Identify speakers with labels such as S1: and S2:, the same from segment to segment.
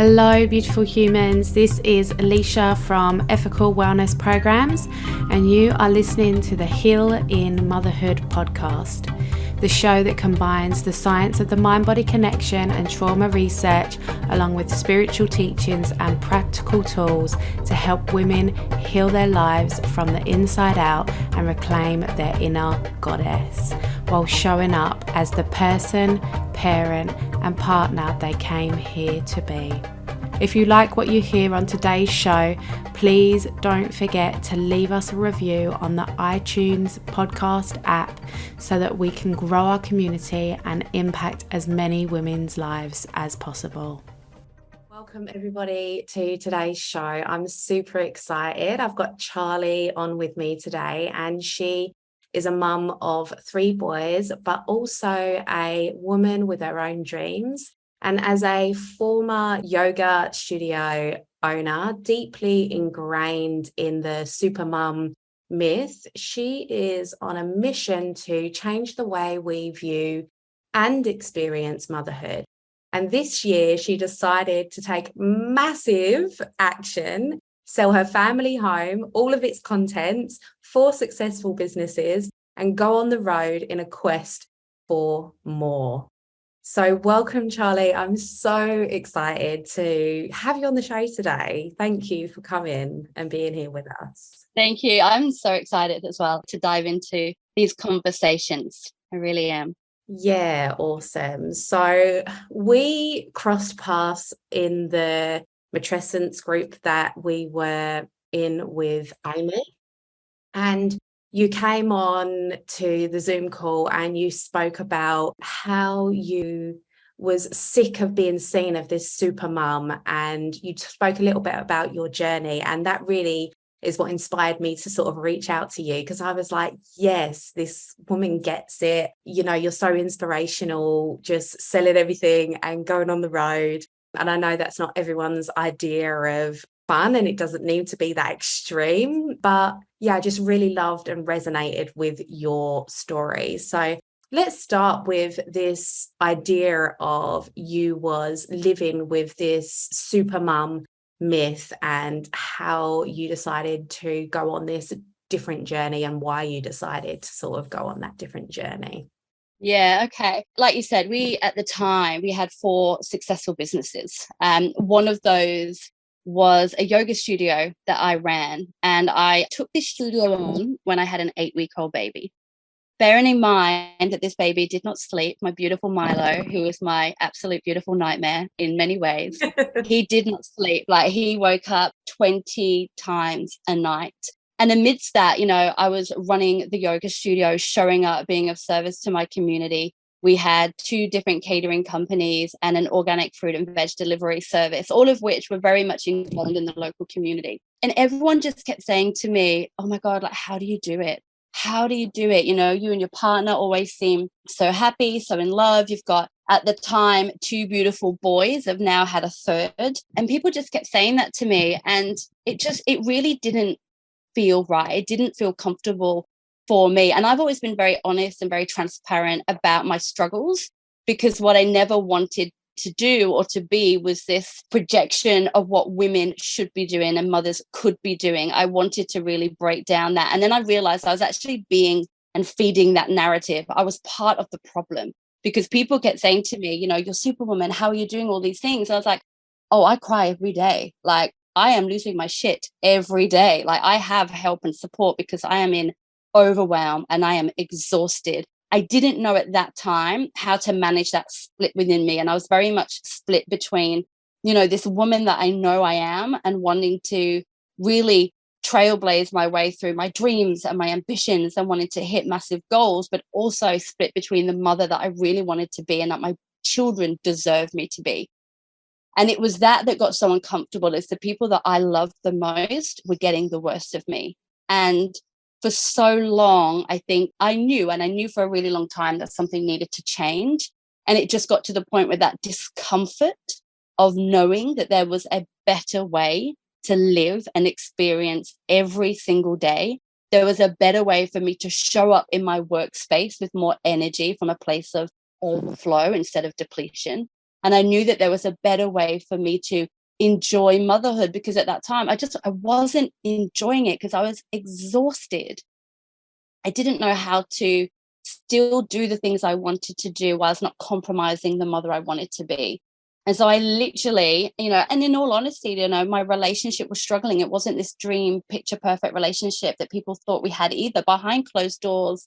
S1: Hello, beautiful humans. This is Alicia from Ethical Wellness Programs, and you are listening to the Heal in Motherhood podcast, the show that combines the science of the mind-body connection and trauma research, along with spiritual teachings and practical tools to help women heal their lives from the inside out and reclaim their inner goddess, while showing up as the person, parent, and partner they came here to be. If you like what you hear on today's show, please don't forget to leave us a review on the iTunes podcast app so that we can grow our community and impact as many women's lives as possible. Welcome everybody to today's show. I'm super excited. I've got Charlie on with me today, and she is a mum of 3 boys, but also a woman with her own dreams. And as a former yoga studio owner, deeply ingrained in the supermum myth, she is on a mission to change the way we view and experience motherhood. And this year, she decided to take massive action, sell her family home, all of its contents, 4 successful businesses, and go on the road in a quest for more. So welcome, Charlie. I'm so excited to have you on the show today. Thank you for coming and being here with us.
S2: Thank you. I'm so excited as well to dive into these conversations. I really am.
S1: Yeah, awesome. So we crossed paths in the matrescence group that we were in with Amy, and you came on to the Zoom call and you spoke about how you was sick of being seen as this super mum, and you spoke a little bit about your journey, and that really is what inspired me to sort of reach out to you, because I was like, yes, this woman gets it. You know, you're so inspirational, just selling everything and going on the road. And I know that's not everyone's idea of fun, and it doesn't need to be that extreme, but yeah, I just really loved and resonated with your story. So let's start with this idea of you was living with this super mum myth and how you decided to go on this different journey and why you decided to sort of go on that different journey.
S2: Yeah, okay. Like you said, at the time, we had 4 successful businesses. One of those was a yoga studio that I ran, and I took this studio on when I had an 8-week-old baby. Bearing in mind that this baby did not sleep, my beautiful Milo, who was my absolute beautiful nightmare in many ways, he did not sleep. Like, he woke up 20 times a night. And amidst that, I was running the yoga studio, showing up, being of service to my community. We had 2 different catering companies and an organic fruit and veg delivery service, all of which were very much involved in the local community. And everyone just kept saying to me, oh my God, like, how do you do it? How do you do it? You and your partner always seem so happy, so in love. You've got, at the time, 2 beautiful boys. I've now had a 3rd. And people just kept saying that to me. And it really didn't feel right. It didn't feel comfortable for me. And I've always been very honest and very transparent about my struggles, because what I never wanted to do or to be was this projection of what women should be doing and mothers could be doing. I wanted to really break down that. And then I realized I was actually being and feeding that narrative. I was part of the problem, because people kept saying to me, you're Superwoman, how are you doing all these things? And I was like, oh, I cry every day. Like, I am losing my shit every day. Like, I have help and support because I am in overwhelm and I am exhausted. I didn't know at that time how to manage that split within me. And I was very much split between, this woman that I know I am and wanting to really trailblaze my way through my dreams and my ambitions and wanting to hit massive goals, but also split between the mother that I really wanted to be and that my children deserve me to be. And it was that got so uncomfortable, is the people that I loved the most were getting the worst of me. And for so long, I think I knew for a really long time that something needed to change. And it just got to the point where that discomfort of knowing that there was a better way to live and experience every single day. There was a better way for me to show up in my workspace with more energy from a place of overflow instead of depletion. And I knew that there was a better way for me to enjoy motherhood, because at that time I wasn't enjoying it because I was exhausted. I didn't know how to still do the things I wanted to do whilst not compromising the mother I wanted to be. And so I literally, and in all honesty, my relationship was struggling. It wasn't this dream, picture perfect relationship that people thought we had either. Behind closed doors,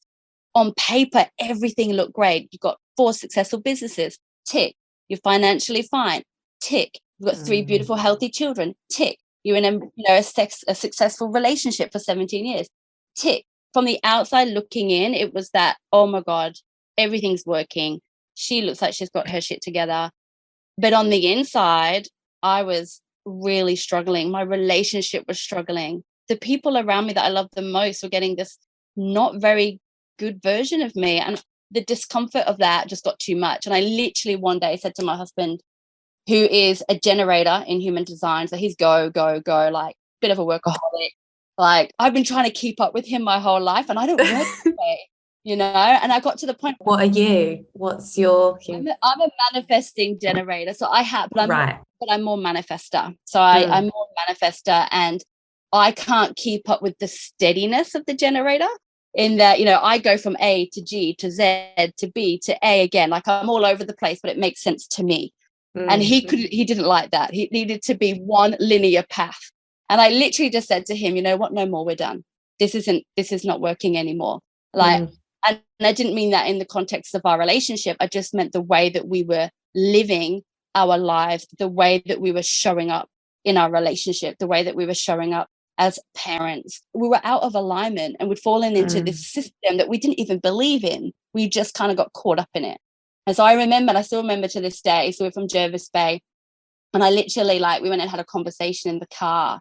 S2: on paper, everything looked great. You've got 4 successful businesses, tick. You're financially fine, tick. You've got 3 beautiful, healthy children, tick. You're in a successful relationship for 17 years, tick. From the outside looking in, it was that, oh my God, everything's working. She looks like she's got her shit together. But on the inside, I was really struggling. My relationship was struggling. The people around me that I loved the most were getting this not very good version of me. And the discomfort of that just got too much. And I literally one day said to my husband, who is a generator in human design, so he's go, like bit of a workaholic. Like, I've been trying to keep up with him my whole life, and I don't work that way, and I got to the point.
S3: What are you? What's your...
S2: I'm a manifesting generator. So I have, but I'm more manifester. So I'm more manifester, and I can't keep up with the steadiness of the generator in that, I go from A to G to Z to B to A again. Like, I'm all over the place, but it makes sense to me. And he didn't like that. He needed to be one linear path. And I literally just said to him, you know what, no more, we're done. This is not working anymore. Like, and I didn't mean that in the context of our relationship. I just meant the way that we were living our lives, the way that we were showing up in our relationship, the way that we were showing up as parents. We were out of alignment, and we'd fallen into this system that we didn't even believe in. We just kind of got caught up in it. And so I still remember to this day. So we're from Jervis Bay, and I literally, we went and had a conversation in the car,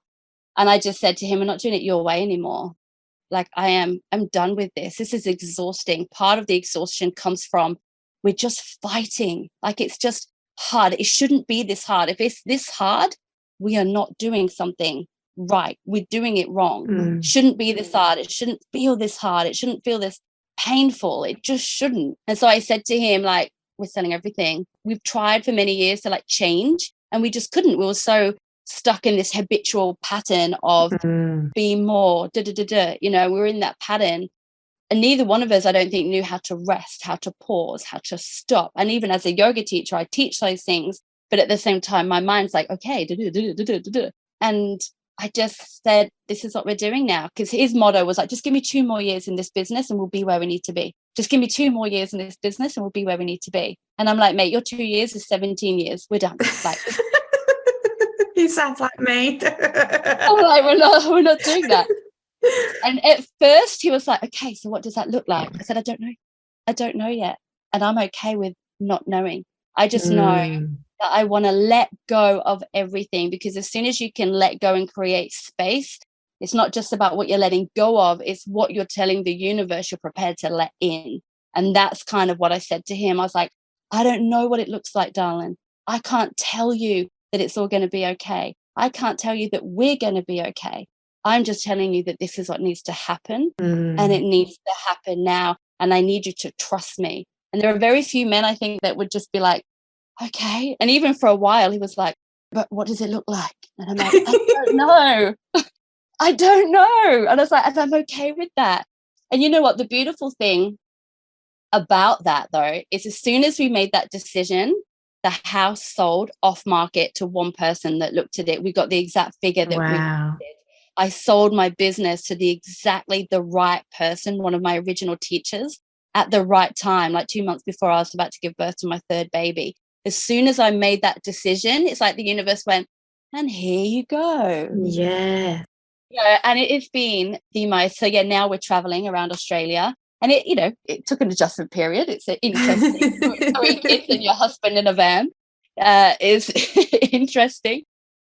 S2: and I just said to him, we're not doing it your way anymore. Like, I'm done with this. This is exhausting. Part of the exhaustion comes from we're just fighting. Like, it's just hard. It shouldn't be this hard. If it's this hard, we are not doing something right. We're doing it wrong. It shouldn't be this hard. It shouldn't feel this hard. It shouldn't feel this painful. It just shouldn't. And so I said to him, we're selling everything. We've tried for many years to change, and we just couldn't. We were so stuck in this habitual pattern of be more, we were in that pattern, and neither one of us, I don't think, knew how to rest, how to pause, how to stop. And even as a yoga teacher, I teach those things, but at the same time, my mind's like, okay, and I just said, this is what we're doing now. Because his motto was just give me 2 more years in this business and we'll be where we need to be. Just give me 2 more years in this business and we'll be where we need to be. And I'm like, mate, your 2 years is 17 years. We're done.
S3: He sounds like me.
S2: I'm like, we're not doing that. And at first he was like, okay, so what does that look like? I said, I don't know. I don't know yet. And I'm okay with not knowing. I just know that I want to let go of everything, because as soon as you can let go and create space, it's not just about what you're letting go of, it's what you're telling the universe you're prepared to let in. And that's kind of what I said to him. I was like, I don't know what it looks like, darling. I can't tell you that it's all going to be okay. I can't tell you that we're going to be okay. I'm just telling you that this is what needs to happen, and it needs to happen now. And I need you to trust me. And there are very few men, I think, that would just be like, okay. And even for a while, he was like, but what does it look like? And I'm like, I don't know. I don't know. And I was like, and I'm okay with that. And you know what? The beautiful thing about that, though, is as soon as we made that decision, the house sold off market to one person that looked at it. We got the exact figure that we wanted. I sold my business to exactly the right person, one of my original teachers, at the right time, 2 months before I was about to give birth to my 3rd baby. As soon as I made that decision, it's like the universe went, and here you go.
S3: Yeah.
S2: And it has been the most. So now we're traveling around Australia, and it took an adjustment period. It's interesting. 3 kids and your husband in a van is interesting,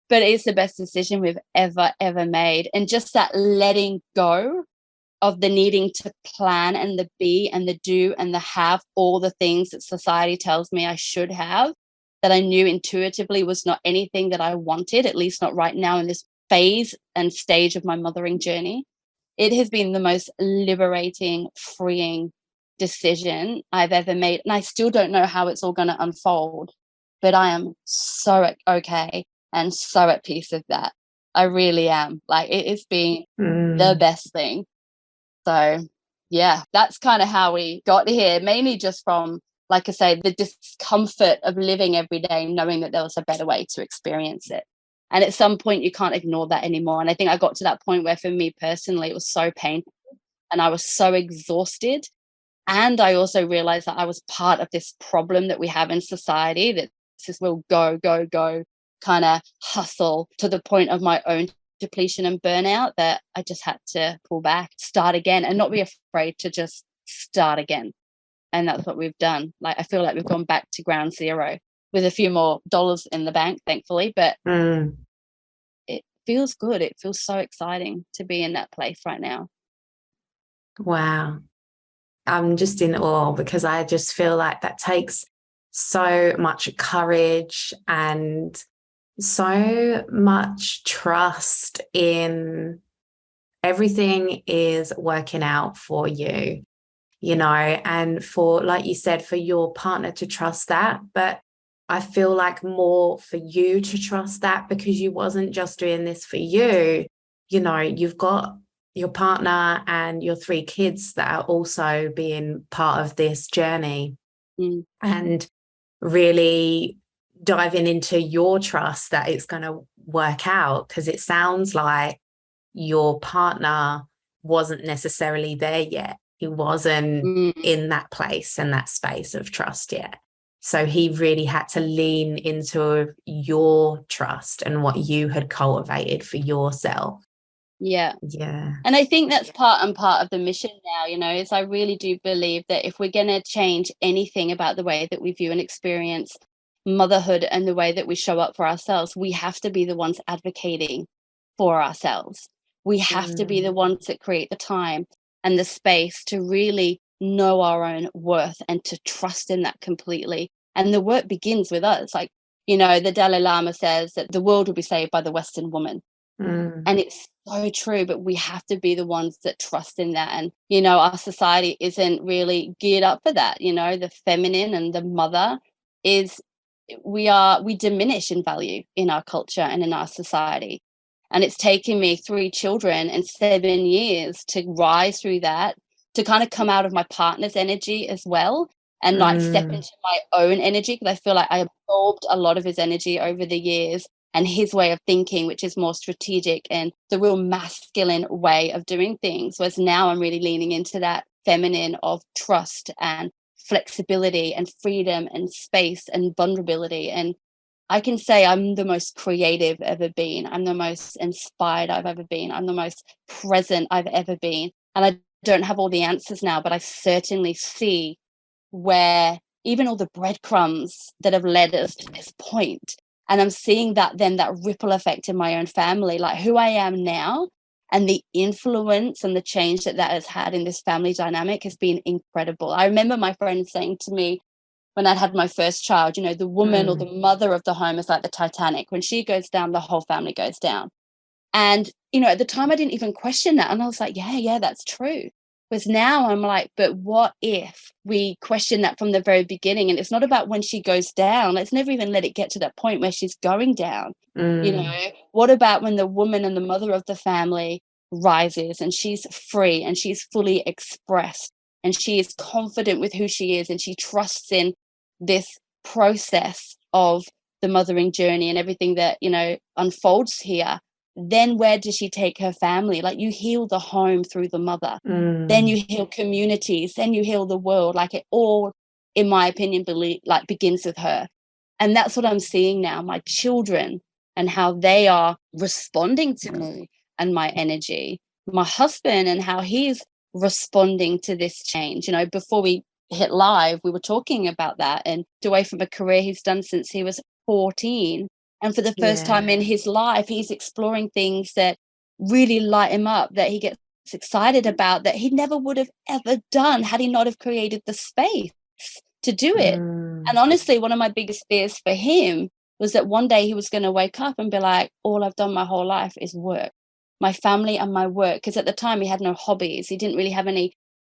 S2: but it's the best decision we've ever made. And just that letting go of the needing to plan and the be and the do and the have all the things that society tells me I should have, that I knew intuitively was not anything that I wanted, at least not right now in this phase and stage of my mothering journey. It has been the most liberating, freeing decision I've ever made. And I still don't know how it's all going to unfold. but I am so okay and so at peace with that. I really am. Like, it has been the best thing. So yeah, that's kind of how we got here, mainly just from, like I say, the discomfort of living every day, knowing that there was a better way to experience it. And at some point, you can't ignore that anymore. And I think I got to that point where, for me personally, it was so painful and I was so exhausted. And I also realized that I was part of this problem that we have in society, that this will go, go, go kind of hustle to the point of my own depletion and burnout, that I just had to pull back, start again, and not be afraid to just start again. And that's what we've done. Like, I feel like we've gone back to ground zero with a few more dollars in the bank, thankfully, but it feels good. It feels so exciting to be in that place right now.
S3: Wow. I'm just in awe, because I just feel like that takes so much courage and so much trust in everything is working out for you, and for, like you said, for your partner to trust that. But I feel like more for you to trust that, because you wasn't just doing this for you. You've got your partner and your 3 kids that are also being part of this journey, and really diving into your trust that it's going to work out, because it sounds like your partner wasn't necessarily there yet. He wasn't in that place and that space of trust yet. So he really had to lean into your trust and what you had cultivated for yourself.
S2: Yeah.
S3: Yeah.
S2: And I think that's part of the mission now, is I really do believe that if we're going to change anything about the way that we view and experience motherhood and the way that we show up for ourselves, we have to be the ones advocating for ourselves. We have to be the ones that create the time and the space to really know our own worth and to trust in that completely. And the work begins with us. Like, the Dalai Lama says that the world will be saved by the Western woman. And it's so true, but we have to be the ones that trust in that. And, our society isn't really geared up for that. The feminine and the mother we diminish in value in our culture and in our society. And it's taken me 3 children and 7 years to rise through that, to kind of come out of my partner's energy as well, and like step into my own energy, because I feel like I absorbed a lot of his energy over the years, and his way of thinking, which is more strategic and the real masculine way of doing things. Whereas now I'm really leaning into that feminine of trust and flexibility and freedom and space and vulnerability. And I can say I'm the most creative ever been. I'm the most inspired I've ever been. I'm the most present I've ever been. And I don't have all the answers now, but I certainly see where even all the breadcrumbs that have led us to this point. And I'm seeing that ripple effect in my own family, like who I am now and the influence and the change that has had in this family dynamic has been incredible. I remember my friend saying to me when I'd had my first child, the woman or the mother of the home is like the Titanic. When she goes down, the whole family goes down. And, at the time I didn't even question that. And I was like, yeah, that's true. Whereas now I'm like, but what if we question that from the very beginning? And it's not about when she goes down. Let's never even let it get to that point where she's going down. What about when the woman and the mother of the family rises and she's free and she's fully expressed and she is confident with who she is and she trusts in this process of the mothering journey and everything that, unfolds here? Then where does she take her family? Like, you heal the home through the mother. Then you heal communities. Then you heal the world. Like, it all, in my opinion, begins with her. And that's what I'm seeing now, my children and how they are responding to me and my energy. My husband and how he's responding to this change. Before we hit live, we were talking about that, and away from a career he's done since he was 14. And for the first time in his life, he's exploring things that really light him up, that he gets excited about, that he never would have ever done had he not have created the space to do it. And honestly, one of my biggest fears for him was that one day he was going to wake up and be like, all I've done my whole life is work, my family and my work. Because at the time he had no hobbies. He didn't really have any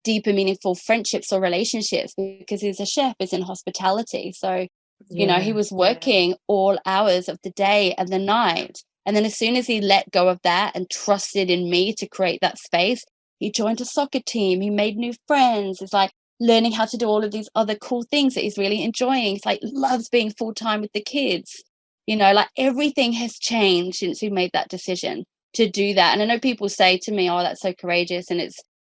S2: deeper, meaningful friendships or relationships because he's a chef, he's in hospitality. So You know, he was working all hours of the day and the night. And then as soon as he let go of that and trusted in me to create that space, he joined a soccer team. He made new friends. It's like learning how to do all of these other cool things that he's really enjoying. It's like loves being full time with the kids. You know, like everything has changed since we made that decision to do that. And I know people say to me, oh, that's so courageous.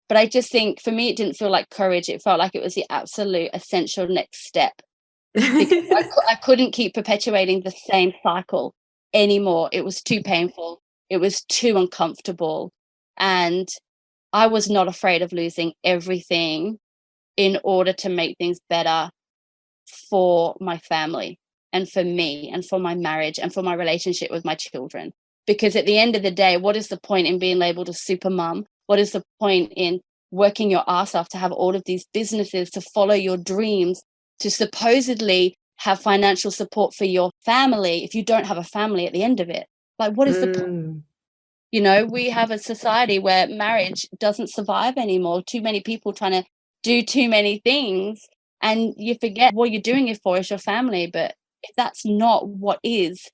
S2: But I just think for me, it didn't feel like courage. It felt like it was the absolute essential next step. Because I couldn't keep perpetuating the same cycle anymore. It was too painful. It was too uncomfortable. And I was not afraid of losing everything in order to make things better for my family and for me and for my marriage and for my relationship with my children. Because at the end of the day, what is the point in being labeled a super mum? What is the point in working your ass off to have all of these businesses, to follow your dreams, to supposedly have financial support for your family if you don't have a family at the end of it? Like, what is the point? You know, we have a society where marriage doesn't survive anymore. Too many people trying to do too many things, and you forget what you're doing it for is your family. But if that's not what is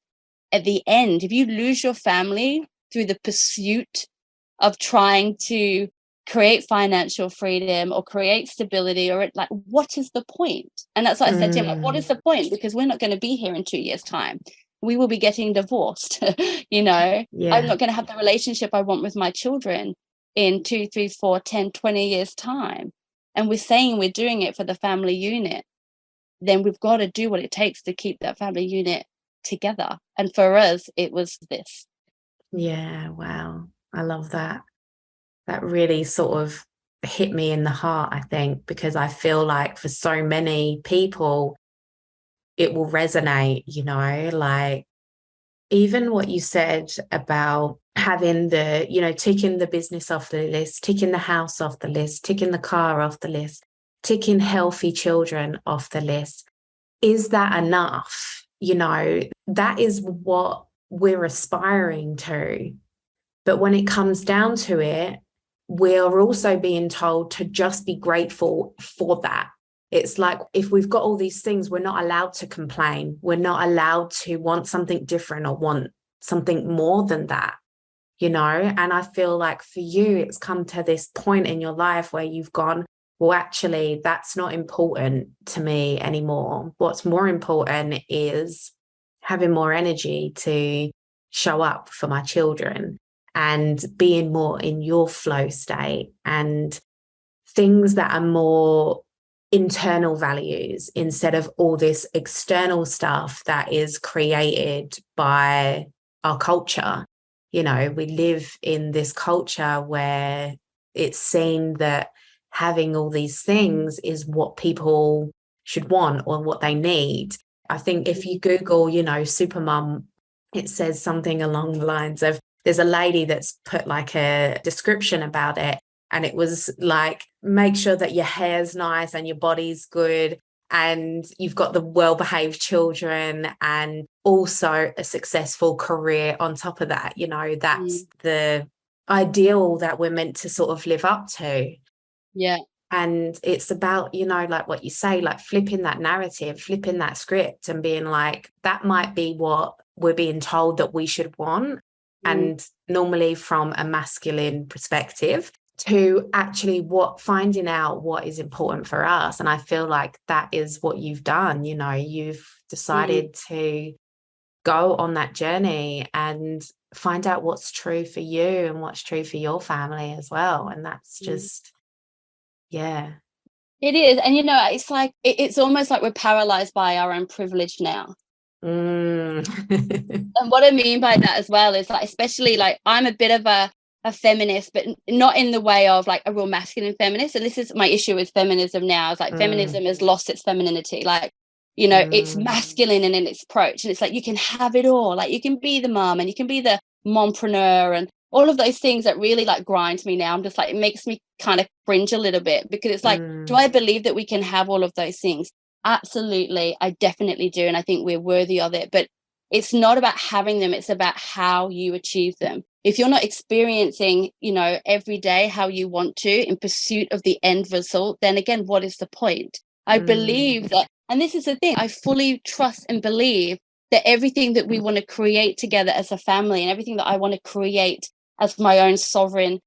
S2: at the end, if you lose your family through the pursuit of trying to create financial freedom or create stability, or like, what is the point? And that's what I said to him, like, what is the point? Because we're not going to be here in 2 years' time. We will be getting divorced. You know, I'm not going to have the relationship I want with my children in 2, 3, 4, 10, 20 years' time. And we're saying we're doing it for the family unit. Then we've got to do what it takes to keep that family unit together. And for us, it was this.
S3: Yeah, wow. I love that. That really sort of hit me in the heart, I think, because I feel like for so many people, it will resonate, you know, like even what you said about having the, you know, ticking the business off the list, ticking the house off the list, ticking the car off the list, ticking healthy children off the list. Is that enough? You know, that is what we're aspiring to. But when it comes down to it, we're also being told to just be grateful for that. It's like, if we've got all these things, we're not allowed to complain. We're not allowed to want something different or want something more than that, you know? And I feel like for you, it's come to this point in your life where you've gone, well, actually, that's not important to me anymore. What's more important is having more energy to show up for my children and being more in your flow state and things that are more internal values instead of all this external stuff that is created by our culture. You know, we live in this culture where it's seen that having all these things is what people should want or what they need. I think if you Google, you know, supermum, it says something along the lines of, there's a lady that's put like a description about it. And it was like, make sure that your hair's nice and your body's good and you've got the well-behaved children and also a successful career on top of that. You know, that's the ideal that we're meant to sort of live up to.
S2: Yeah.
S3: And it's about, you know, like what you say, like flipping that narrative, flipping that script and being like, that might be what we're being told that we should want. And normally from a masculine perspective, to actually finding out what is important for us. And I feel like that is what you've done. You know, you've decided to go on that journey and find out what's true for you and what's true for your family as well. And that's just, yeah.
S2: It is. And, you know, it's like, it's almost like we're paralyzed by our own privilege now. And what I mean by that as well is like, especially like, I'm a bit of a feminist, but not in the way of like a real masculine feminist. And this is my issue with feminism now, is like feminism has lost its femininity. Like, you know, it's masculine in its approach. And it's like, you can have it all. Like, you can be the mom and you can be the mompreneur and all of those things that really like grind me now. I'm just like, it makes me kind of cringe a little bit, because it's like, do I believe that we can have all of those things? Absolutely. I definitely do. And I think we're worthy of it. But it's not about having them. It's about how you achieve them. If you're not experiencing, you know, every day how you want to in pursuit of the end result, then again, what is the point? I believe that, and this is the thing, I fully trust and believe that everything that we want to create together as a family and everything that I want to create as my own sovereign,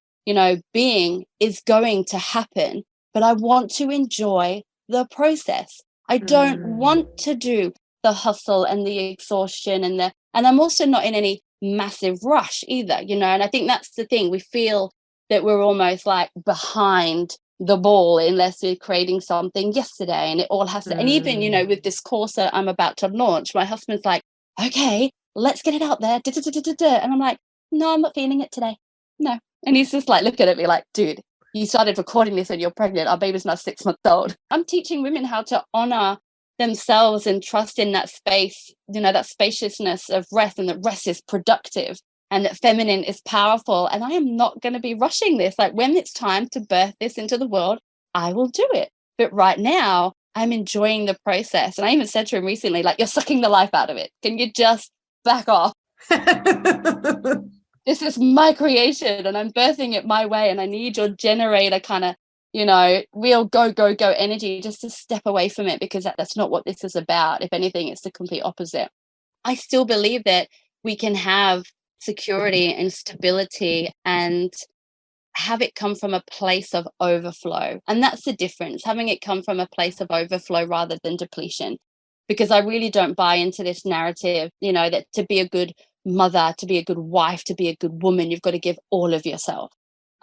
S2: being is going to happen. But I want to enjoy the process. I don't want to do the hustle and the exhaustion and I'm also not in any massive rush either, and I think that's the thing. We feel that we're almost like behind the ball unless we're creating something yesterday, and it all has to, and even, with this course that I'm about to launch, my husband's like, okay, let's get it out there. And I'm like, no, I'm not feeling it today. No. And he's just like looking at me like, dude, you started recording this when you're pregnant. Our baby's now 6 months old. I'm teaching women how to honor themselves and trust in that space, that spaciousness of rest, and that rest is productive and that feminine is powerful. And I am not going to be rushing this. Like, when it's time to birth this into the world, I will do it. But right now, I'm enjoying the process. And I even said to him recently, like, you're sucking the life out of it. Can you just back off? This is my creation and I'm birthing it my way. And I need your generator kind of, real go energy just to step away from it, because that's not what this is about. If anything, it's the complete opposite. I still believe that we can have security and stability and have it come from a place of overflow. And that's the difference, having it come from a place of overflow rather than depletion. Because I really don't buy into this narrative, that to be a good mother, to be a good wife, to be a good woman, you've got to give all of yourself.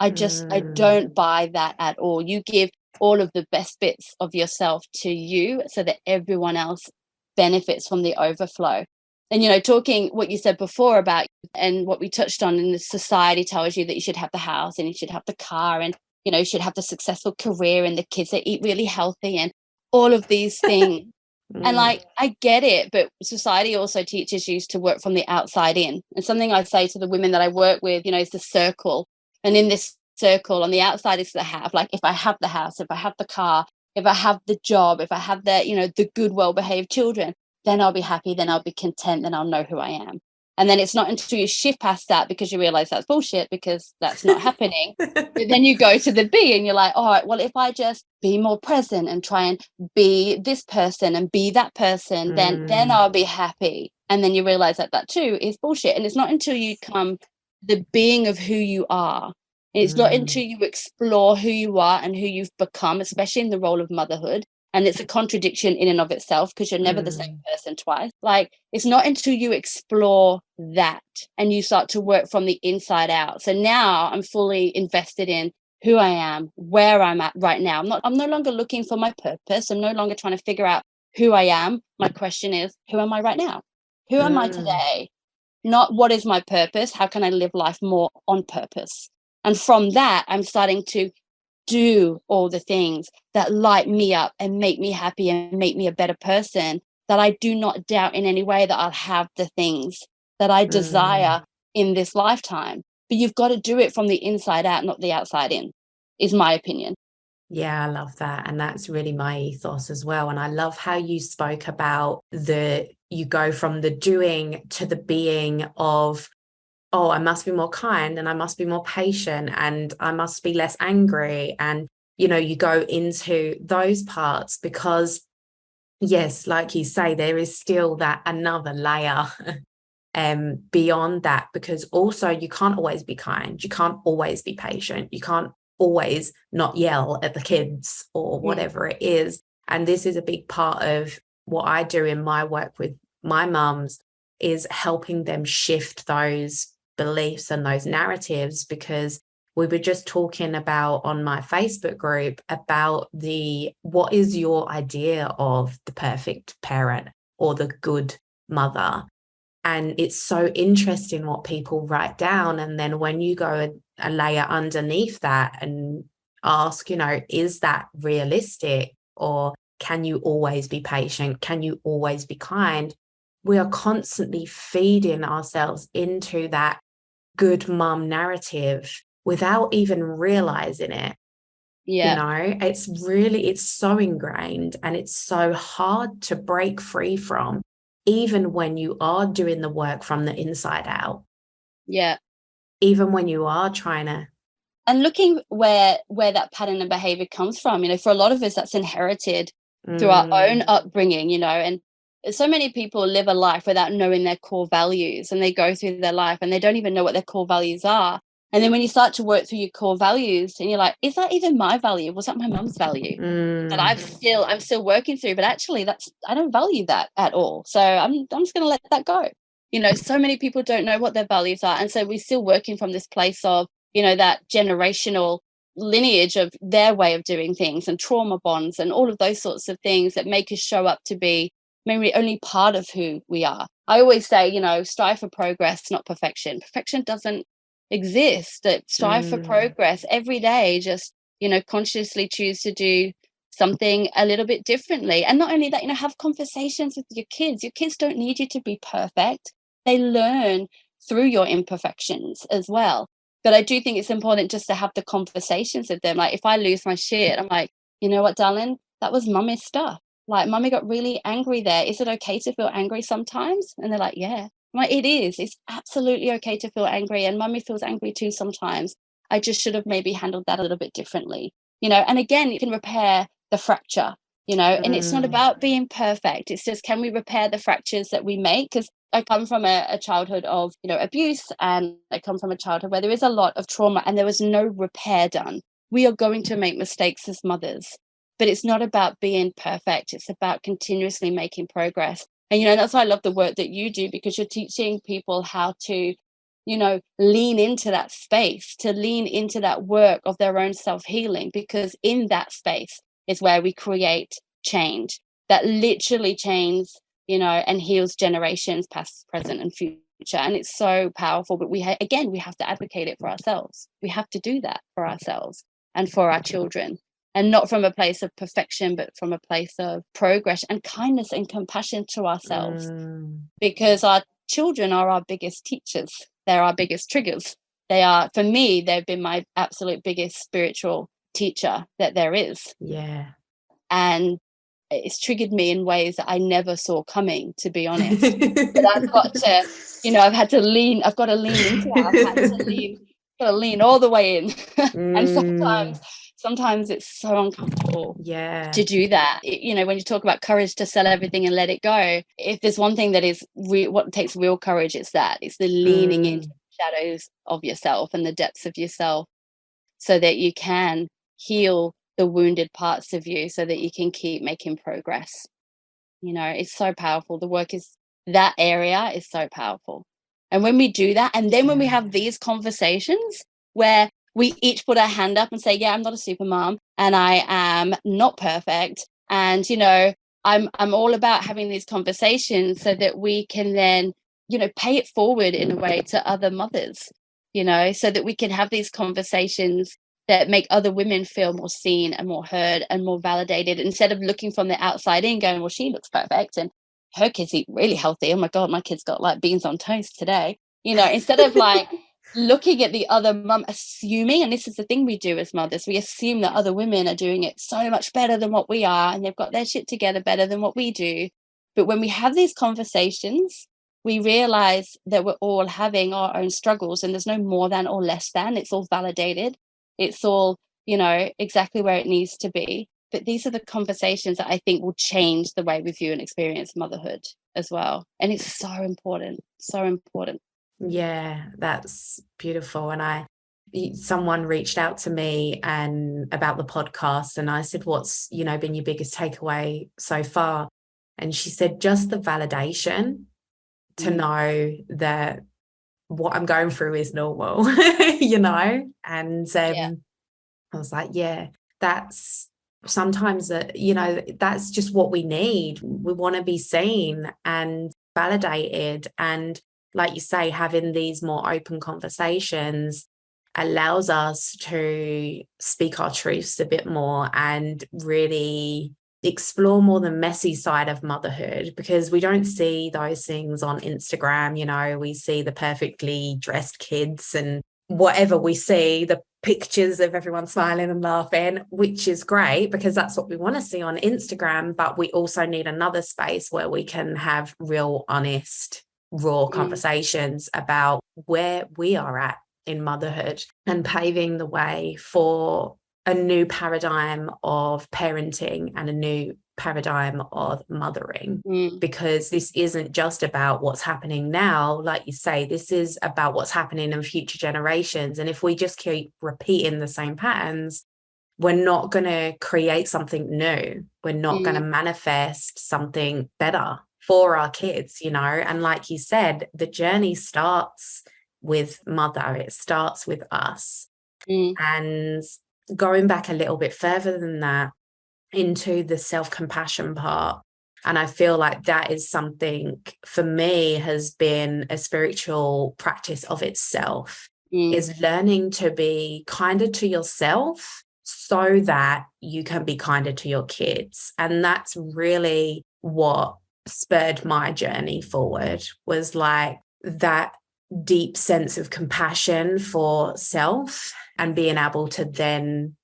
S2: I don't buy that at all. You give all of the best bits of yourself to you so that everyone else benefits from the overflow. And, talking what you said before about, and what we touched on, in the society tells you that you should have the house and you should have the car and, you should have the successful career and the kids that eat really healthy and all of these things. And like, I get it, but society also teaches you to work from the outside in. And something I say to the women that I work with, is the circle. And in this circle, on the outside is the have. Like, if I have the house, if I have the car, if I have the job, if I have the, the good, well-behaved children, then I'll be happy, then I'll be content, then I'll know who I am. And then it's not until you shift past that, because you realize that's bullshit, because that's not happening. But then you go to the B and you're like, all right, well, if I just be more present and try and be this person and be that person, then I'll be happy. And then you realize that too is bullshit. And it's not until you come the being of who you are. And it's not until you explore who you are and who you've become, especially in the role of motherhood. And it's a contradiction in and of itself, because you're never the same person twice. Like, it's not until you explore that and you start to work from the inside out. So now I'm fully invested in who I am, where I'm at right now. I'm no longer looking for my purpose. I'm no longer trying to figure out who I am. My question is, who am I right now? Who am I today? Not what is my purpose? How can I live life more on purpose? And from that, I'm starting to do all the things that light me up and make me happy and make me a better person, that I do not doubt in any way that I'll have the things that I desire in this lifetime. But you've got to do it from the inside out, not the outside in, is my opinion.
S3: Yeah, I love that. And that's really my ethos as well. And I love how you spoke about you go from the doing to the being of, oh, I must be more kind and I must be more patient and I must be less angry. And, you go into those parts because, yes, like you say, there is still that another layer beyond that, because also you can't always be kind. You can't always be patient. You can't always not yell at the kids or whatever it is. And this is a big part of what I do in my work with my mums, is helping them shift those beliefs and those narratives. Because we were just talking about on my Facebook group about what is your idea of the perfect parent or the good mother. And it's so interesting what people write down. And then when you go a layer underneath that and ask, is that realistic? Or can you always be patient? Can you always be kind? We are constantly feeding ourselves into that good mum narrative without even realizing it.
S2: Yeah.
S3: It's so ingrained and it's so hard to break free from, even when you are doing the work from the inside out.
S2: Yeah.
S3: Even when you are trying to.
S2: And looking where that pattern of behavior comes from, for a lot of us, that's inherited through our own upbringing, and so many people live a life without knowing their core values, and they go through their life and they don't even know what their core values are. And then when you start to work through your core values and you're like, is that even my value? Was that my mum's value that I'm still working through? But actually I don't value that at all. So I'm just going to let that go. So many people don't know what their values are. And so we're still working from this place of, that generational lineage of their way of doing things and trauma bonds and all of those sorts of things that make us show up to be maybe only part of who we are. I always say, strive for progress, not perfection. Perfection doesn't exist. Strive for progress every day. Just, consciously choose to do something a little bit differently. And not only that, have conversations with your kids. Your kids don't need you to be perfect. They learn through your imperfections as well. But I do think it's important just to have the conversations with them. Like if I lose my shit, I'm like, you know what, darling, that was mummy's stuff. Like mummy got really angry there. Is it okay to feel angry sometimes? And they're like, yeah. I'm like, it is. It's absolutely okay to feel angry. And mummy feels angry too sometimes. I just should have maybe handled that a little bit differently. And again, you can repair the fracture, and it's not about being perfect. It's just, can we repair the fractures that we make? Because I come from a childhood of, abuse, and I come from a childhood where there is a lot of trauma and there was no repair done. We are going to make mistakes as mothers, but it's not about being perfect. It's about continuously making progress. And, that's why I love the work that you do, because you're teaching people how to, lean into that space, to lean into that work of their own self-healing, because in that space is where we create change that literally changes, and heals generations past, present, and future. And it's so powerful. But we have to advocate it for ourselves. We have to do that for ourselves and for our children, and not from a place of perfection, but from a place of progress and kindness and compassion to ourselves. Because our children are our biggest teachers. They're our biggest triggers. For me, they've been my absolute biggest spiritual teacher that there is.
S3: Yeah.
S2: And it's triggered me in ways that I never saw coming, to be honest. But I've got to, I've got to lean into it. I've had to lean all the way in. And sometimes it's so uncomfortable to do that. When you talk about courage to sell everything and let it go, if there's one thing that is what takes real courage, it's the leaning into the shadows of yourself and the depths of yourself, so that you can heal the wounded parts of you, so that you can keep making progress. It's so powerful. The work that area is so powerful. And when we do that, and then when we have these conversations where we each put our hand up and say, yeah, I'm not a super mom and I am not perfect. And, I'm all about having these conversations so that we can then, pay it forward in a way to other mothers, so that we can have these conversations that make other women feel more seen and more heard and more validated, instead of looking from the outside in going, well, she looks perfect and her kids eat really healthy. Oh my God, my kids got like beans on toast today. Instead of like looking at the other mum, assuming, and this is the thing we do as mothers, we assume that other women are doing it so much better than what we are, and they've got their shit together better than what we do. But when we have these conversations, we realize that we're all having our own struggles, and there's no more than or less than. It's all validated. It's all, exactly where it needs to be. But these are the conversations that I think will change the way we view and experience motherhood as well. And it's so important, so important.
S3: Yeah, that's beautiful. And someone reached out to me and about the podcast, and I said, what's, been your biggest takeaway so far? And she said, just the validation to know that what I'm going through is normal, and I was like, yeah, that's sometimes that's just what we need. We want to be seen and validated, and like you say, having these more open conversations allows us to speak our truths a bit more and really explore more the messy side of motherhood, because we don't see those things on Instagram. We see the perfectly dressed kids and whatever we see, the pictures of everyone smiling and laughing, which is great because that's what we want to see on Instagram. But we also need another space where we can have real, honest, raw conversations about where we are at in motherhood, and paving the way for a new paradigm of parenting and a new paradigm of mothering, because this isn't just about what's happening now. Like you say, this is about what's happening in future generations. And if we just keep repeating the same patterns, we're not going to create something new. We're not going to manifest something better for our kids, you know. And like you said, the journey starts with mother. It starts with us. And going back a little bit further than that into the self-compassion part, and I feel like that is something for me has been a spiritual practice of itself, is learning to be kinder to yourself so that you can be kinder to your kids. And that's really what spurred my journey forward, was like that deep sense of compassion for self and being able to then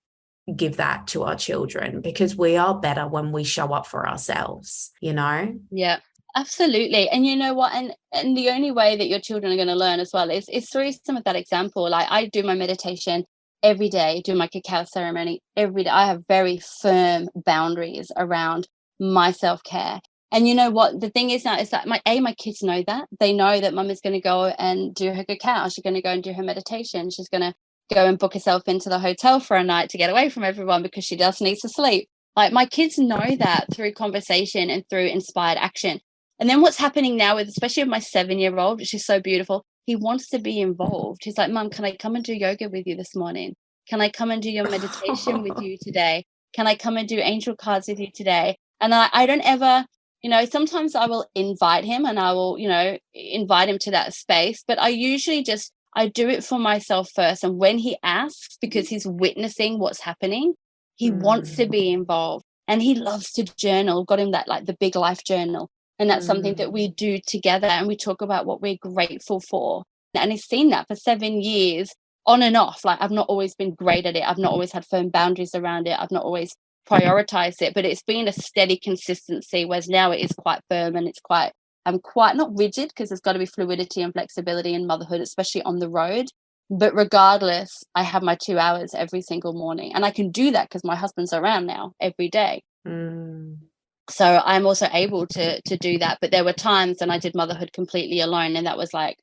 S3: give that to our children, because we are better when we show up for ourselves, you know?
S2: Yeah, absolutely. And you know what? And the only way that your children are going to learn as well is through some of that example. Like, I do my meditation every day, do my cacao ceremony every day. I have very firm boundaries around my self-care. And you know what? The thing is now is that my kids know that. They know that mum is going to go and do her cacao. She's going to go and do her meditation. She's going to go and book herself into the hotel for a night to get away from everyone because she does need to sleep. Like, my kids know that through conversation and through inspired action. And then what's happening now with, especially with my 7-year-old, which is so beautiful, he wants to be involved. He's like, Mum, can I come and do yoga with you this morning? Can I come and do your meditation with you today? Can I come and do angel cards with you today? And I don't ever, you know, sometimes I will invite him and I will, you know, invite him to that space. But I usually I do it for myself first. And when he asks, because he's witnessing what's happening, he wants to be involved, and he loves to journal. Got him that, like, the big life journal. And that's something that we do together, and we talk about what we're grateful for. And he's seen that for 7 years on and off. Like, I've not always been great at it. I've not always had firm boundaries around it. I've not always prioritized it, but it's been a steady consistency, whereas now it is quite firm, and it's quite not rigid, because there's got to be fluidity and flexibility in motherhood, especially on the road. But regardless, I have my 2 hours every single morning, and I can do that because my husband's around now every day. So I'm also able to do that. But there were times when I did motherhood completely alone, and that was like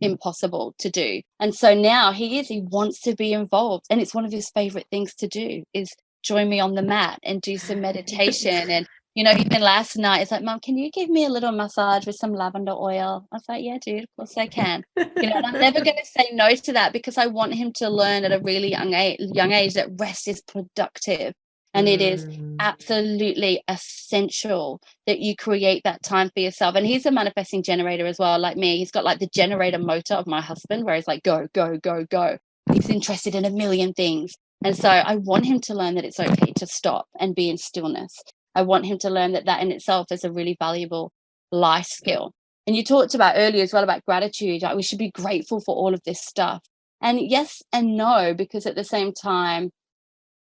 S2: impossible to do. And so now he wants to be involved, and it's one of his favorite things to do is join me on the mat and do some meditation. And you know, even last night, it's like, Mum, can you give me a little massage with some lavender oil? I was like, yeah, dude, of course I can. You know, and I'm never going to say no to that, because I want him to learn at a really young age that rest is productive. And it is absolutely essential that you create that time for yourself. And he's a manifesting generator as well, like me. He's got like the generator motor of my husband, where he's like, go, go, go, go. He's interested in a million things. And so I want him to learn that it's okay to stop and be in stillness. I want him to learn that in itself is a really valuable life skill. And you talked about earlier as well about gratitude. Like, we should be grateful for all of this stuff. And yes and no, because at the same time,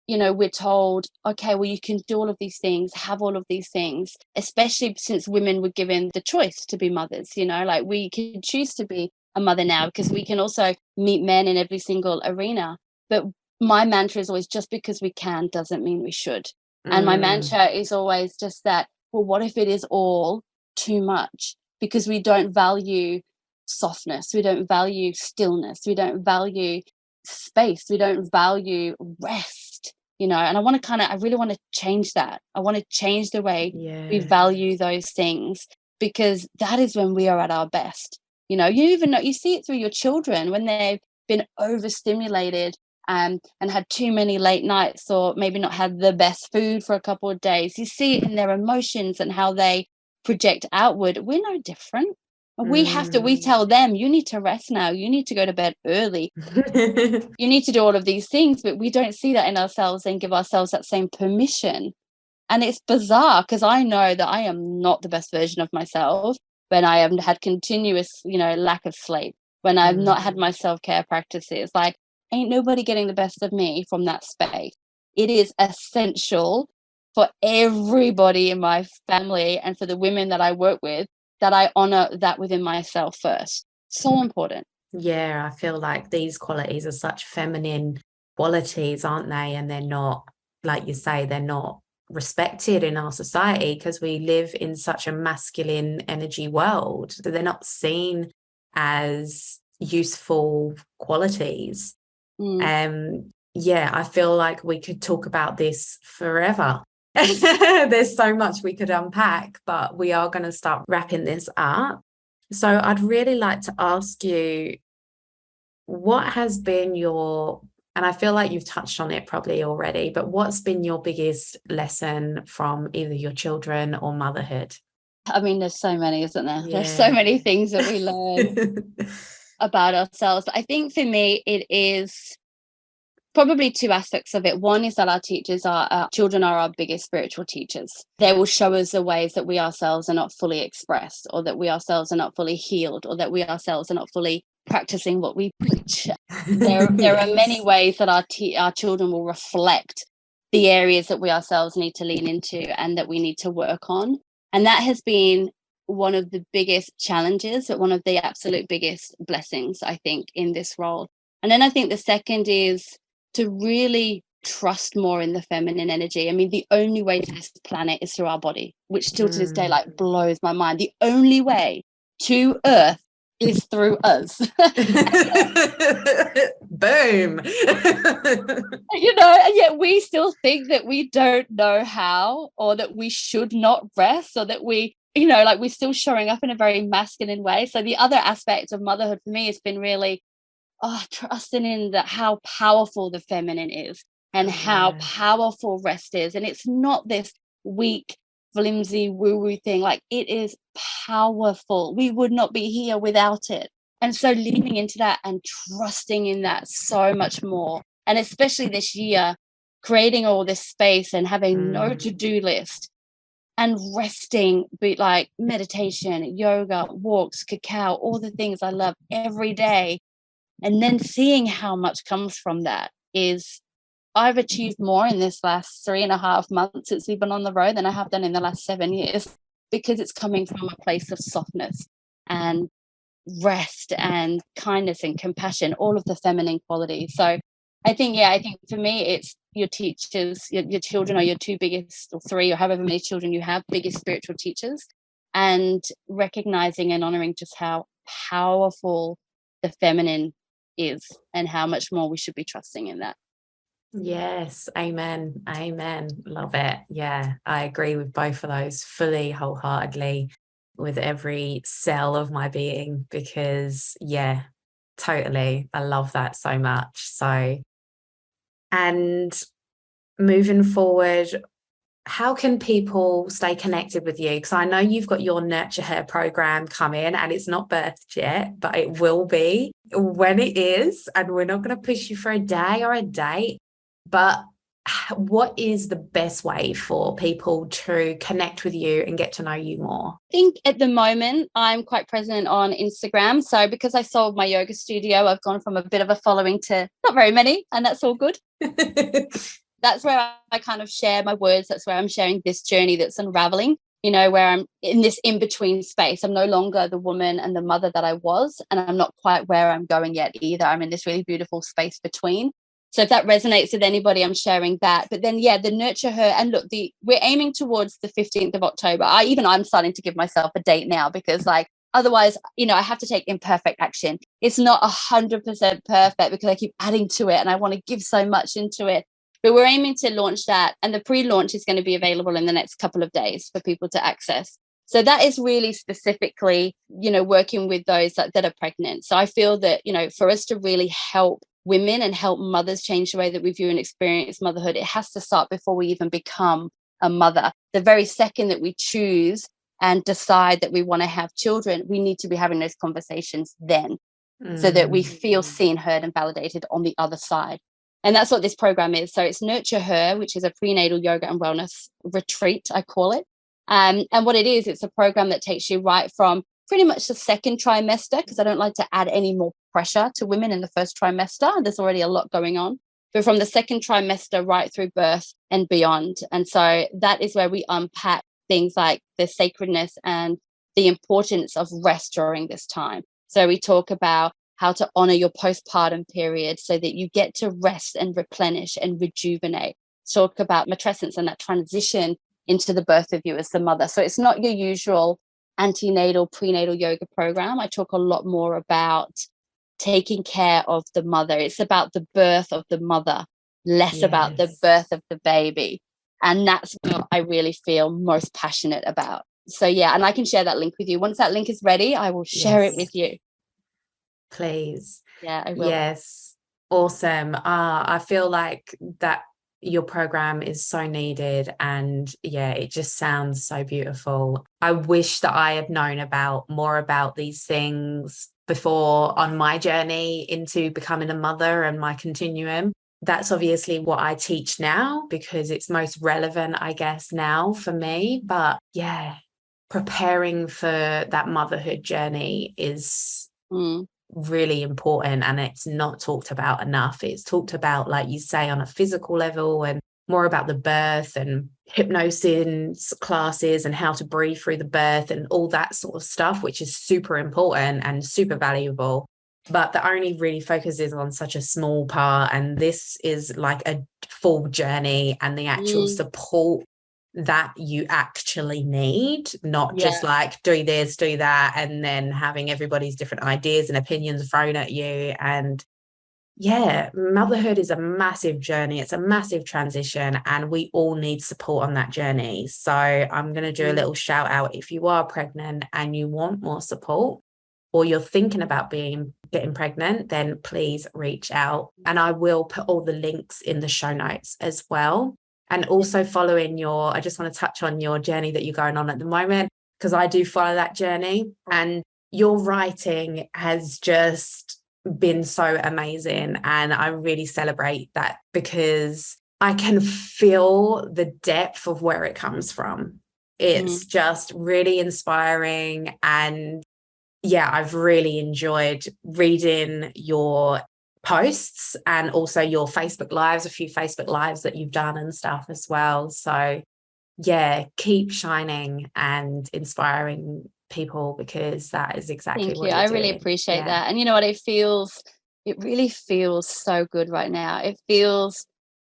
S2: you know, we're told, okay, well, you can do all of these things, have all of these things, especially since women were given the choice to be mothers. You know, like, we can choose to be a mother now, because we can also meet men in every single arena. But my mantra is always, just because we can doesn't mean we should. And my mantra is always just that, well, what if it is all too much? Because we don't value softness, we don't value stillness, we don't value space, we don't value rest, you know. And I really want to change that. I want to change the way we value those things, because that is when we are at our best. You know, you even know, you see it through your children when they've been overstimulated and had too many late nights, or maybe not had the best food for a couple of days. You see it in their emotions and how they project outward. We're no different. We tell them, you need to rest now, you need to go to bed early, you need to do all of these things, but we don't see that in ourselves and give ourselves that same permission. And it's bizarre, because I know that I am not the best version of myself when I have had continuous, you know, lack of sleep, when I've not had my self-care practices. Like, ain't nobody getting the best of me from that space. It is essential for everybody in my family and for the women that I work with that I honor that within myself first. So important.
S3: Yeah, I feel like these qualities are such feminine qualities, aren't they? And they're not, like you say, they're not respected in our society because we live in such a masculine energy world. So they're not seen as useful qualities. Yeah, I feel like we could talk about this forever. There's so much we could unpack, but we are going to start wrapping this up. So I'd really like to ask you, what has been your, and I feel like you've touched on it probably already, but what's been your biggest lesson from either your children or motherhood?
S2: I mean, there's so many, isn't there?
S3: Yeah.
S2: There's so many things that we learn about ourselves. But I think for me, it is probably two aspects of it. One is that our children are our biggest spiritual teachers. They will show us the ways that we ourselves are not fully expressed, or that we ourselves are not fully healed, or that we ourselves are not fully practicing what we preach. There are many ways that our children will reflect the areas that we ourselves need to lean into and that we need to work on. And that has been one of the biggest challenges, but one of the absolute biggest blessings, I think, in this role. And then I think the second is to really trust more in the feminine energy. I mean, the only way to this planet is through our body, which still to this day like blows my mind. The only way to Earth is through us.
S3: Boom.
S2: And yet we still think that we don't know how, or that we should not rest, or that we, we're still showing up in a very masculine way. So the other aspect of motherhood for me has been really trusting in how powerful the feminine is and how powerful rest is. And it's not this weak, flimsy, woo-woo thing. Like, it is powerful. We would not be here without it. And so leaning into that and trusting in that so much more. And especially this year, creating all this space and having no to-do list and resting, be like meditation, yoga, walks, cacao, all the things I love every day. And then seeing how much comes from that is, I've achieved more in this last 3.5 months since we've been on the road than I have done in the last 7 years, because it's coming from a place of softness and rest and kindness and compassion, all of the feminine qualities. So I think for me, it's your teachers, your children are your two biggest, or three, or however many children you have, biggest spiritual teachers, and recognizing and honoring just how powerful the feminine is and how much more we should be trusting in that.
S3: Yes, amen, love it. Yeah, I agree with both of those fully, wholeheartedly, with every cell of my being, because totally, I love that so much. So, and moving forward, how can people stay connected with you? Because I know you've got your Nurture Her program coming, and it's not birthed yet, but it will be when it is. And we're not going to push you for a day or a date. But what is the best way for people to connect with you and get to know you more?
S2: I think at the moment I'm quite present on Instagram. So because I sold my yoga studio, I've gone from a bit of a following to not very many, and that's all good. That's where I kind of share my words. That's where I'm sharing this journey that's unraveling, where I'm in this in-between space. I'm no longer the woman and the mother that I was, and I'm not quite where I'm going yet either. I'm in this really beautiful space between. So if that resonates with anybody, I'm sharing that. But then, the Nurture Her, and look, we're aiming towards the 15th of October. I'm starting to give myself a date now, because otherwise, I have to take imperfect action. It's not 100% perfect because I keep adding to it and I want to give so much into it. But we're aiming to launch that, and the pre-launch is going to be available in the next couple of days for people to access. So that is really specifically, working with those that are pregnant. So I feel that, for us to really help women and help mothers change the way that we view and experience motherhood, it has to start before we even become a mother. The very second that we choose and decide that we want to have children, we need to be having those conversations then, so that we feel seen, heard, and validated on the other side. And that's what this program is. So it's Nurture Her, which is a prenatal yoga and wellness retreat, I call it. And what it is, it's a program that takes you right from pretty much the second trimester, because I don't like to add any more pressure to women in the first trimester. There's already a lot going on. But from the second trimester right through birth and beyond. And so that is where we unpack things like the sacredness and the importance of rest during this time. So we talk about how to honor your postpartum period so that you get to rest and replenish and rejuvenate, talk about matrescence and that transition into the birth of you as the mother. So it's not your usual antenatal, prenatal yoga program. I talk a lot more about taking care of the mother. It's about the birth of the mother, less about the birth of the baby. And that's what I really feel most passionate about. So yeah, and I can share that link with you. Once that link is ready, I will share it with you.
S3: Please.
S2: Yeah, I will.
S3: Yes. Awesome. I feel like that your program is so needed, and yeah, it just sounds so beautiful. I wish that I had known more about these things before on my journey into becoming a mother and my continuum. That's obviously what I teach now because it's most relevant, I guess, now for me. But yeah, preparing for that motherhood journey is really important, and it's not talked about enough. It's talked about, like you say, on a physical level, and more about the birth and hypnosis classes and how to breathe through the birth and all that sort of stuff, which is super important and super valuable. But that only really focuses on such a small part, and this is like a full journey and the actual support that you actually need, not just like do this, do that, and then having everybody's different ideas and opinions thrown at you. And yeah, motherhood is a massive journey. It's a massive transition, and we all need support on that journey. So I'm going to do a little shout out. If you are pregnant and you want more support, or you're thinking about getting pregnant, then please reach out. And I will put all the links in the show notes as well. And also I just want to touch on your journey that you're going on at the moment, because I do follow that journey, and your writing has just been so amazing. And I really celebrate that because I can feel the depth of where it comes from. It's just really inspiring. And yeah, I've really enjoyed reading your posts and also your Facebook lives, a few Facebook lives that you've done and stuff as well. So yeah, keep shining and inspiring people, because that is exactly
S2: Thank
S3: what
S2: you.
S3: you're
S2: I
S3: doing.
S2: really appreciate that. And you know what, it really feels so good right now. It feels,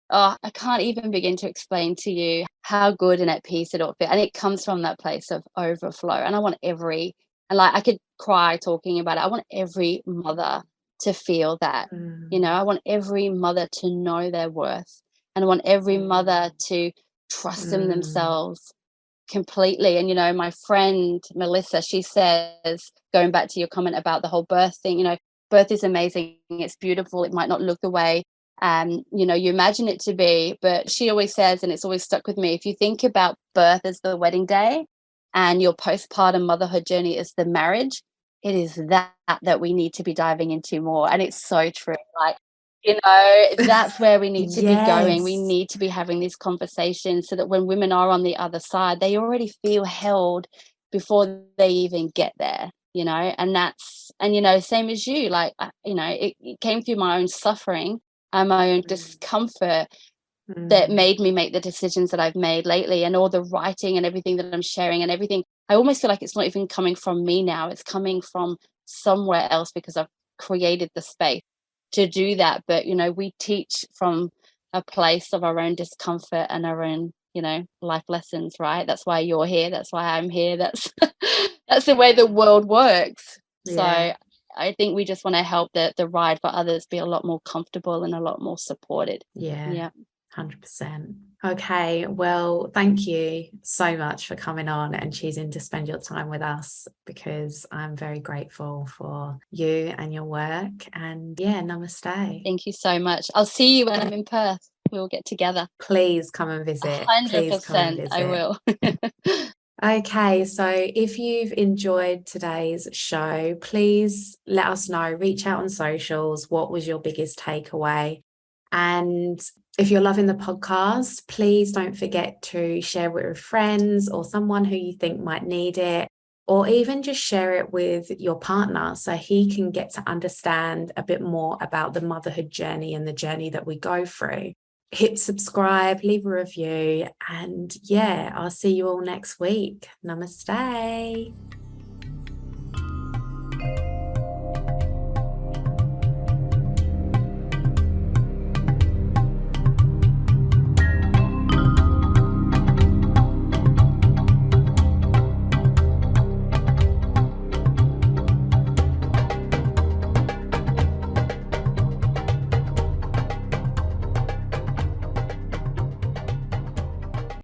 S2: I can't even begin to explain to you how good and at peace it all feels. And it comes from that place of overflow. And I could cry talking about it. I want every mother to feel that. I want every mother to know their worth, and I want every mother to trust in themselves completely. And my friend Melissa, she says, going back to your comment about the whole birth thing, birth is amazing, it's beautiful, it might not look the way you imagine it to be, but she always says, and it's always stuck with me, if you think about birth as the wedding day and your postpartum motherhood journey is the marriage, it is that we need to be diving into more. And it's so true. Like, that's where we need to be going. We need to be having these conversations so that when women are on the other side, they already feel held before they even get there, and same as you, like, it came through my own suffering and my own discomfort that made me make the decisions that I've made lately, and all the writing and everything that I'm sharing and everything. I almost feel like it's not even coming from me now. It's coming from somewhere else because I've created the space to do that. But, we teach from a place of our own discomfort and our own, life lessons, right? That's why you're here. That's why I'm here. That's the way the world works. So I think we just want to help the ride for others be a lot more comfortable and a lot more supported.
S3: Yeah. 100%. Okay, well, thank you so much for coming on and choosing to spend your time with us, because I'm very grateful for you and your work. And yeah, namaste.
S2: Thank you so much. I'll see you when I'm in Perth. We'll get together.
S3: Please come and visit.
S2: 100%. I will.
S3: Okay, so if you've enjoyed today's show, please let us know. Reach out on socials. What was your biggest takeaway? And if you're loving the podcast, please don't forget to share it with friends or someone who you think might need it, or even just share it with your partner so he can get to understand a bit more about the motherhood journey and the journey that we go through. Hit subscribe, leave a review, and yeah, I'll see you all next week. Namaste.